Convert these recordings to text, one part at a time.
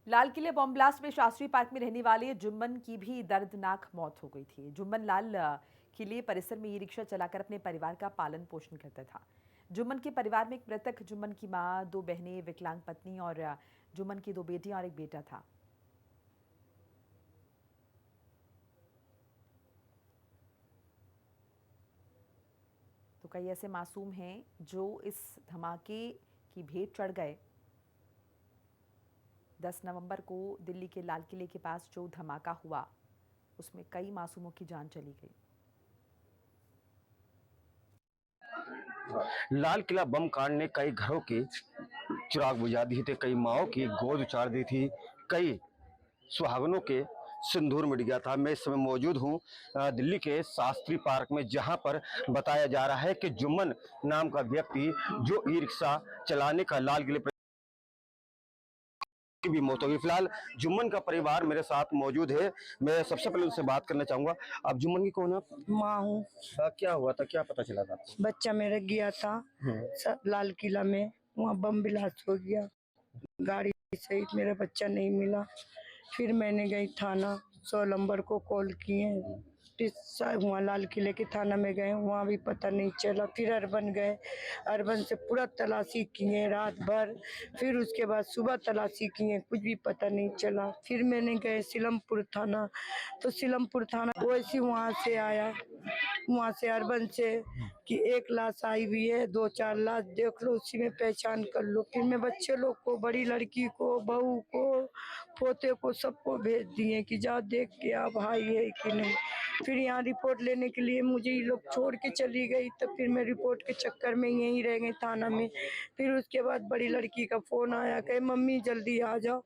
लाल किले bomb blast में Shastri park में रहने वाले जुम्मन की भी दर्दनाक मौत हो गई थी। जुम्मन लाल किले परिसर में ई रिक्शा चलाकर अपने परिवार का पालन पोषण करता था। जुम्मन के परिवार में एक मृतक जुम्मन की मां, दो बहनें, विकलांग पत्नी और जुम्मन की दो बेटियां और एक बेटा था। तो कई ऐसे मासूम हैं जो इस धमाके की भेंट चढ़ गए। 10 नवंबर को दिल्ली के लाल किले के पास जो धमाका हुआ उसमें कई मासूमों की जान चली गई। लाल किला बम कांड ने कई घरों के चिराग बुझा दिए थे, कई माओं की गोद उचार दी थी, कई सुहागनों के सिंदूर मिट गया था। मैं इस समय मौजूद हूँ दिल्ली के शास्त्री पार्क में, जहां पर बताया जा रहा है कि जुम्मन नाम का व्यक्ति जो ई रिक्शा चलाने का लाल किले की भी मौत हो गई। फिलहाल जुम्मन का परिवार मेरे साथ मौजूद है। मैं सबसे पहले उनसे बात करना चाहूंगा। आप जुम्मन की कौन है? माँ हूँ। क्या हुआ था, क्या पता चला था आपको? बच्चा मेरा गया था लाल किला में, वहाँ बम ब्लास्ट हो गया, गाड़ी सहित मेरा बच्चा नहीं मिला। फिर मैंने गई थाना 100 नंबर को कॉल किए, फिर वहाँ लाल किले के थाना में गए, वहाँ भी पता नहीं चला। फिर अर्बन गए, अर्बन से पूरा तलाशी किए रात भर। फिर उसके बाद सुबह तलाशी किए, कुछ भी पता नहीं चला। फिर मैंने गए सिलमपुर थाना, तो सिलमपुर थाना वैसे वहाँ से आया, वहाँ से अर्बन से कि एक लाश आई हुई है, 2-4 लाश देख लो, उसी में पहचान कर लो। फिर मैं बच्चे लोग को, बड़ी लड़की को, बहू को, पोते को, सबको भेज दिए कि जाओ देख के आ भाई है कि नहीं। फिर यहाँ रिपोर्ट लेने के लिए मुझे ये लोग छोड़ के चली गई, तो फिर मैं रिपोर्ट के चक्कर में यहीं रह गई थाना में। फिर उसके बाद बड़ी लड़की का फोन आया, कहे मम्मी जल्दी आ जाओ,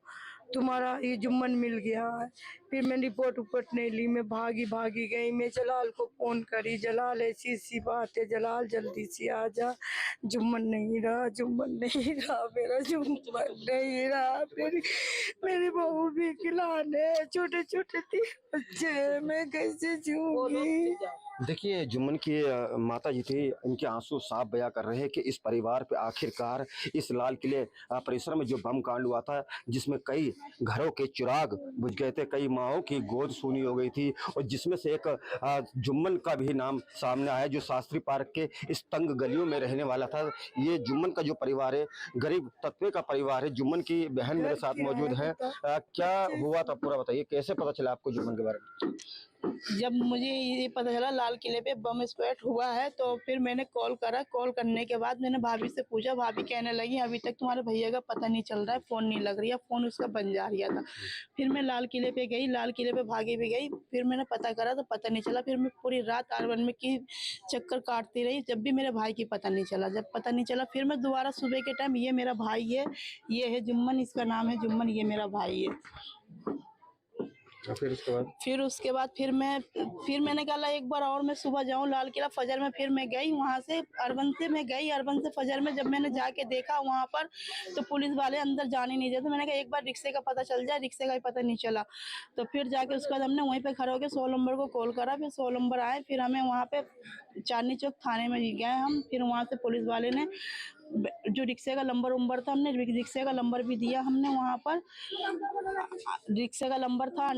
तुम्हारा ये जुम्मन मिल गया है। फिर मैं रिपोर्ट उपट नहीं ली, मैं भागी गई। मैं जलाल को फोन करी, जलाल ऐसी ऐसी बात है, जलाल जल्दी से आ जा, जुम्मन नहीं रहा, जुम्मन नहीं रहा, मेरा जुम्मन नहीं रहा। मेरी बहू भी खिलाने, छोटे छोटे 3 बच्चे, मैं कैसे जीऊंगी। देखिए, जुम्मन की माता जी थी, इनके आंसू साफ बयां कर रहे हैं कि इस परिवार पे आखिरकार इस लाल किले परिसर में जो बम कांड हुआ था, जिसमें कई घरों के चिराग बुझ गए थे, कई माओं की गोद सूनी हो गई थी, और जिसमें से एक जुम्मन का भी नाम सामने आया, जो शास्त्री पार्क के इस तंग गलियों में रहने वाला था। ये जुम्मन का जो परिवार है, गरीब तबके का परिवार है। जुम्मन की बहन मेरे साथ मौजूद है। क्या हुआ था पूरा बताइए, कैसे पता चला आपको जुम्मन के बारे में? जब मुझे ये पता चला लाल किले पे बम स्क्वाड हुआ है, तो फिर मैंने कॉल करा। कॉल करने के बाद मैंने भाभी से पूछा, भाभी कहने लगी अभी तक तुम्हारे भैया का पता नहीं चल रहा है, फोन नहीं लग रही है, फोन उसका बंद जा रहा था। फिर मैं लाल किले पे गई, लाल किले पे भागी भी गई, फिर मैंने पता करा तो पता नहीं चला। फिर मैं पूरी रात अर्बन में की चक्कर काटती रही, जब भी मेरे भाई की पता नहीं चला। जब पता नहीं चला, फिर मैं दोबारा सुबह के टाइम, ये मेरा भाई है, ये है जुम्मन, इसका नाम है जुम्मन, ये मेरा भाई है। फिर उसके बाद फिर मैंने कहा एक बार और मैं सुबह जाऊं लाल किला फजर में। फिर मैं गई वहां से, अर्बन से फजर में जब मैंने जाके देखा वहां पर, तो पुलिस वाले अंदर जाने नहीं देते। मैंने कहा एक बार रिक्शे का पता चल जाए, रिक्शे का ही पता नहीं चला। तो फिर जाके उसके बाद हमने वहीं पे खड़े होकर 100 नंबर को कॉल करा। फिर 100 नंबर आए, फिर हमें वहाँ पे चांदनी चौक थाने में गए हम। फिर वहाँ से पुलिस वाले ने जो रिक्शे का नंबर था, हमने रिक्शे का नंबर भी दिया हमने वहाँ पर। रिक्शे का नंबर था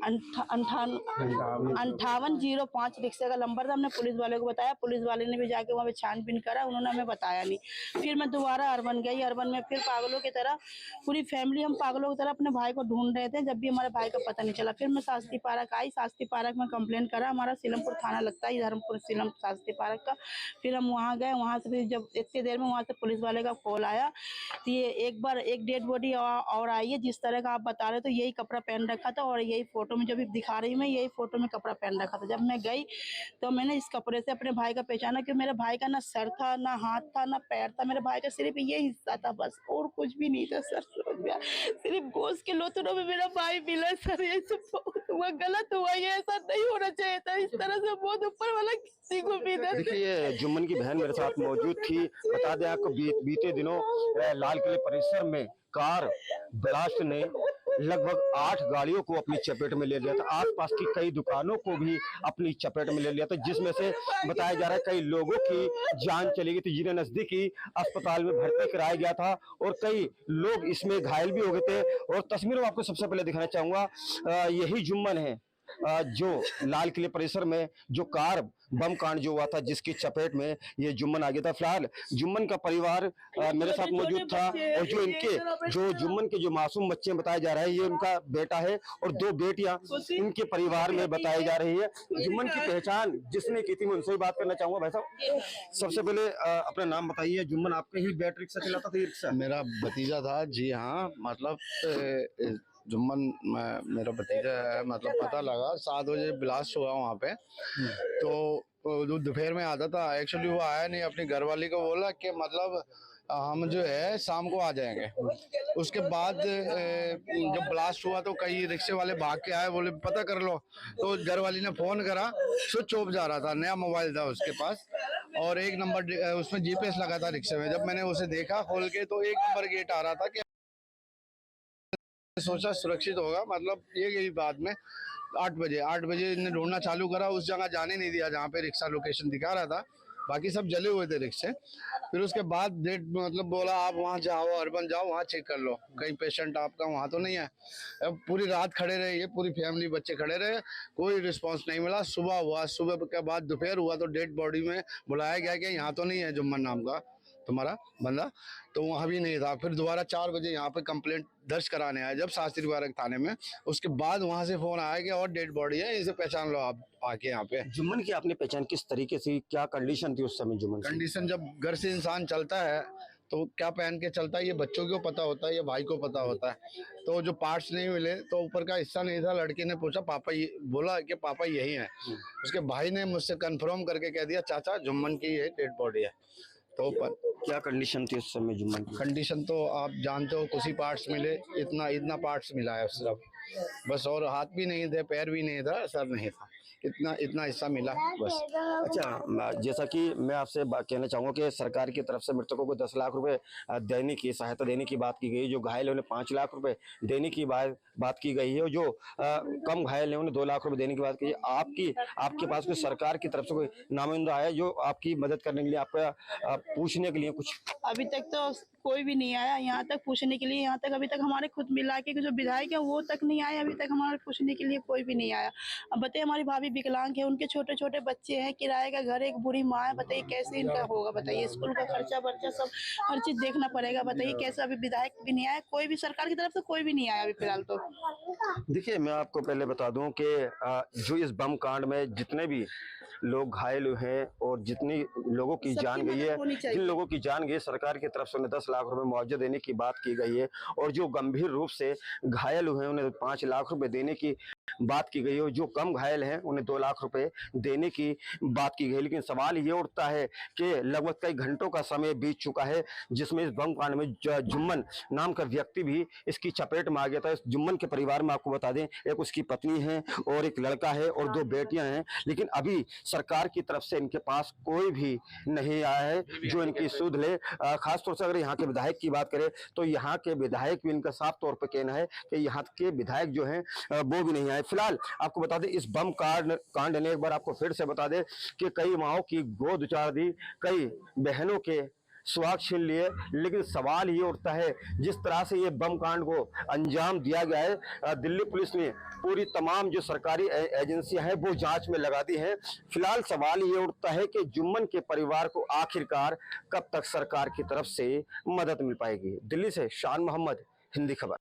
5805 रिक्शे का नंबर था। हमने पुलिस वाले को बताया, पुलिस वाले ने भी जाके वहाँ पे छानबीन करा, उन्होंने हमें बताया नहीं। फिर मैं दोबारा अर्बन गई, अर्बन में फिर पागलों की तरह पूरी फैमिली, हम पागलों की तरह अपने भाई को ढूंढ रहे थे, जब भी हमारे भाई का पता नहीं चला। फिर मैं शास्त्री पार्क आई, शास्त्री पार्क में कंप्लेन करा, हमारा सिलमपुर थाना लगता है, धर्मपुर सिलम शास्त्री पार्क का। फिर हम वहाँ गए, वहाँ से फिर जब इतनी देर में वहाँ से पुलिस वाले का कॉल आया, तो ये एक बार एक डेड बॉडी और आई है, जिस तरह का आप बता रहे, तो यही कपड़ा पहन रखा था, और यही फोटो में जो भी दिखा रही मैं, यही फोटो में कपड़ा पहन रखा था। जब मैं गई तो मैंने इस कपड़े से अपने भाई का पहचाना कि मेरे भाई का ना सर था, ना हाथ था, ना पैर था, मेरे भाई का सिर्फ ये हिस्सा था बस, और कुछ भी नहीं था। सर सिर्फ गोश्त के लोथड़ों में मेरा भाई मिला। सर ये सब बहुत हुआ, गलत हुआ, ये ऐसा नहीं होना चाहिए था, इस तरह से बहुत ऊपर वाला किसी को भी। देखिए, जुम्मन की बहन मेरे साथ मौजूद थी। बता दें आपको, बीते दिनों लाल किले परिसर में कार ब्लास्ट ने लगभग 8 गाड़ियों को अपनी चपेट में ले लिया था, आसपास की कई दुकानों को भी अपनी चपेट में ले लिया था, जिसमें से बताया जा रहा है कई लोगों की जान चली गई थी, जिन्हें नजदीकी अस्पताल में भर्ती कराया गया था और कई लोग इसमें घायल भी हो गए थे। और तस्वीरों में आपको सबसे पहले दिखाना चाहूंगा, यही जुम्मन है जो लाल किले परिसर में जो कार बम कांड जो हुआ था, जिसकी चपेट में ये जुम्मन आ गया था। फिलहाल जुम्मन का परिवार मेरे साथ मौजूद था और जो इनके जो जुम्मन के जो मासूम बच्चे बताए जा रहे हैं, ये उनका बेटा है और 2 बेटियां इनके परिवार में बताई जा रही है। जुम्मन की पहचान जिसने की थी, मैं उनसे ही बात करना चाहूंगा। भाई साहब, सबसे पहले अपना नाम बताइए। जुम्मन आपके ही बैटरी रिक्शा चलाता था? रिक्शा मेरा भतीजा था जी, हाँ। मतलब जुम्मन मेरा भतीजा है। मतलब पता लगा 7 बजे ब्लास्ट हुआ वहाँ पे, तो दोपहर में आता था। एक्चुअली वो आया नहीं, अपनी घरवाली को बोला कि मतलब हम जो है शाम को आ जाएंगे। उसके बाद जब ब्लास्ट हुआ तो कई रिक्शे वाले भाग के आए, बोले पता कर लो। तो घरवाली ने फोन करा, स्विच ऑफ जा रहा था, नया मोबाइल था उसके पास और 1 नंबर उसमें जीपीएस लगा था रिक्शे में। जब मैंने उसे देखा खोल के तो 1 नंबर गेट आ रहा था कि सोचा सुरक्षित होगा। मतलब ये गई बाद में 8 बजे इन्हें ढूंढना चालू करा। उस जगह जाने नहीं दिया जहाँ पे रिक्शा लोकेशन दिखा रहा था, बाकी सब जले हुए थे रिक्शे। फिर उसके बाद डेट मतलब बोला आप वहाँ जाओ, अर्बन जाओ, वहाँ चेक कर लो कहीं पेशेंट आपका वहाँ तो नहीं है। अब पूरी रात खड़े रहे, ये पूरी फैमिली बच्चे खड़े रहे, कोई रिस्पांस नहीं मिला। सुबह हुआ, सुबह के बाद दोपहर हुआ तो डेड बॉडी में बुलाया गया कि यहाँ तो नहीं है जुम्मन नाम का तुम्हारा बंदा, तो वहाँ भी नहीं था। फिर दोबारा 4 बजे यहाँ पे कंप्लेंट दर्ज कराने आए जब शास्त्री पार्क थाने में। उसके बाद वहाँ से फोन आया कि और डेड बॉडी है, इसे पहचान लो आप आके यहाँ पे। जुम्मन की आपने पहचान किस तरीके से, क्या कंडीशन थी उस समय जुम्मन की? कंडीशन, जब घर से इंसान चलता है तो क्या पहन के चलता है, ये बच्चों को पता होता है, ये भाई को पता होता है। तो जो पार्ट्स नहीं मिले तो ऊपर का हिस्सा नहीं था। लड़के ने पूछा पापा, ये बोला कि पापा यही है। उसके भाई ने मुझसे कंफर्म करके कह दिया चाचा जुम्मन की ये डेड बॉडी है। तो क्या कंडीशन थी उस समय जुम्मन की? कंडीशन तो आप जानते हो, कुछ ही पार्ट्स मिले, इतना पार्ट्स मिला है सिर्फ, बस। और हाथ भी नहीं थे, पैर भी नहीं था, सर नहीं था, इतना हिस्सा मिला बस। अच्छा, जैसा कि मैं आपसे कहना चाहूँगा कि सरकार की तरफ से मृतकों को 10 लाख रुपए देने की सहायता देने की बात की गई, जो घायल है उन्हें 5 लाख रुपए देने की बात की गई है और जो कम घायल है उन्हें 2 लाख रुपए देने की बात की है। आपके पास कोई सरकार की तरफ से कोई नामुमकिन आया जो आपकी मदद करने के लिए, आपका पूछने के लिए कुछ? अभी तक तो कोई भी नहीं आया यहाँ तक पूछने के लिए। यहाँ तक अभी तक हमारे खुद मिला के जो विधायक है वो तक नहीं आए, अभी तक हमारे पूछने के लिए कोई भी नहीं आया। अब बताइए, हमारी भाभी विकलांग है, उनके छोटे छोटे बच्चे हैं, किराए का घर, एक बुढ़ी माँ है, बताइए कैसे इनका होगा? बताइए स्कूल का खर्चा वर्चा सब हर चीज देखना पड़ेगा। बताइए कैसे? अभी विधायक भी नहीं आया, कोई भी सरकार की तरफ से कोई भी नहीं आया अभी फिलहाल तो। देखिए, मैं आपको पहले बता दूं कि जो इस बम कांड में जितने भी लोग घायल हुए हैं और जितनी लोगों की जान गई है, जिन लोगों की जान गई, सरकार की तरफ से उन्हें 10 लाख रुपए मुआवजा देने की बात की गई है और जो गंभीर रूप से घायल हुए हैं उन्हें 5 लाख रुपए देने की बात की गई है और जो कम घायल हैं उन्हें 2 लाख रुपए देने की बात की गई। लेकिन सवाल ये उठता है कि लगभग कई घंटों का समय बीत चुका है जिसमें इस बम कांड में जुम्मन नाम का व्यक्ति भी इसकी चपेट में आ गया था। इस जुम्मन के परिवार में आपको बता दें, एक उसकी पत्नी है और एक लड़का है और 2 बेटियां हैं, लेकिन अभी सरकार की तरफ से इनके पास कोई भी नहीं आया है जो इनकी सुध ले। खासतौर से अगर यहाँ के विधायक की बात करें तो यहाँ के विधायक भी, इनका साफ तौर पर कहना है कि यहाँ के विधायक जो हैं वो भी नहीं आए। फिलहाल आपको बता दें, इस बम कांड ने एक बार आपको फिर से बता दें कि कई माओं की गोद उजाड़ दी, कई बहनों के सुहाग छीन लिए। लेकिन सवाल ये उठता है, जिस तरह से ये बम कांड को अंजाम दिया गया है, दिल्ली पुलिस ने पूरी तमाम जो सरकारी एजेंसियां हैं वो जांच में लगा दी हैं। फिलहाल सवाल ये उठता है कि जुम्मन के परिवार को आखिरकार कब तक सरकार की तरफ से मदद मिल पाएगी। दिल्ली से शान मोहम्मद, हिंदी खबर।